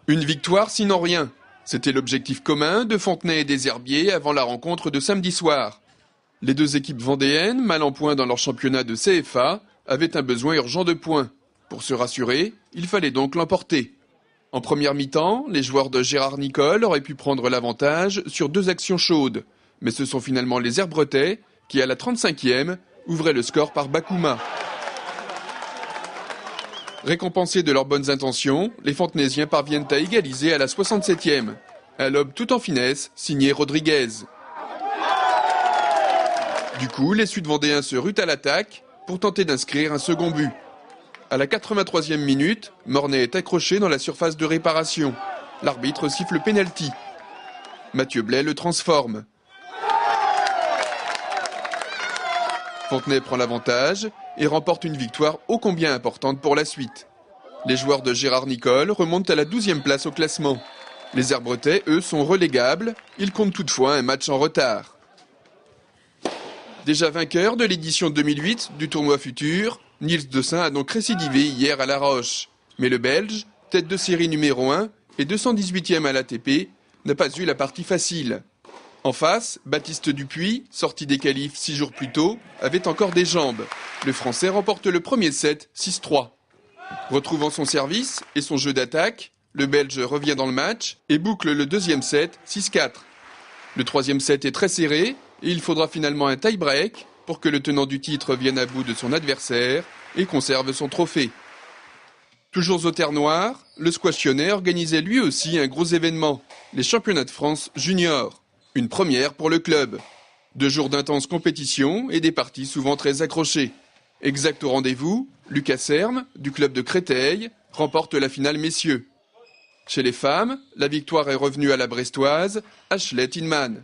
Une victoire sinon rien. C'était l'objectif commun de Fontenay et des Herbiers avant la rencontre de samedi soir. Les deux équipes vendéennes, mal en point dans leur championnat de CFA, avaient un besoin urgent de points. Pour se rassurer, il fallait donc l'emporter. En première mi-temps, les joueurs de Gérard Nicole auraient pu prendre l'avantage sur deux actions chaudes. Mais ce sont finalement les Herbretais qui, à la 35e, ouvraient le score par Bakouma. Récompensés de leurs bonnes intentions, les Fontenaisiens parviennent à égaliser à la 67e. Un lob tout en finesse, signé Rodriguez. Du coup, les Sud-Vendéens se ruent à l'attaque pour tenter d'inscrire un second but. À la 83e minute, Mornay est accroché dans la surface de réparation. L'arbitre siffle pénalty. Mathieu Blais le transforme. Fontenay prend l'avantage et remporte une victoire ô combien importante pour la suite. Les joueurs de Gérard Nicole remontent à la 12e place au classement. Les Herbretais, eux, sont relégables. Ils comptent toutefois un match en retard. Déjà vainqueur de l'édition 2008 du tournoi Futur, Niels Dessein a donc récidivé hier à La Roche. Mais le Belge, tête de série numéro 1 et 218e à l'ATP, n'a pas eu la partie facile. En face, Baptiste Dupuis, sorti des qualifs 6 jours plus tôt, avait encore des jambes. Le Français remporte le premier set 6-3. Retrouvant son service et son jeu d'attaque, le Belge revient dans le match et boucle le deuxième set 6-4. Le troisième set est très serré et il faudra finalement un tie-break pour que le tenant du titre vienne à bout de son adversaire et conserve son trophée. Toujours au Terre Noire, le squashionnet organisait lui aussi un gros événement, les championnats de France juniors. Une première pour le club. 2 jours d'intense compétition et des parties souvent très accrochées. Exact au rendez-vous, Lucas Serme, du club de Créteil, remporte la finale messieurs. Chez les femmes, la victoire est revenue à la brestoise, Ashley Tillman.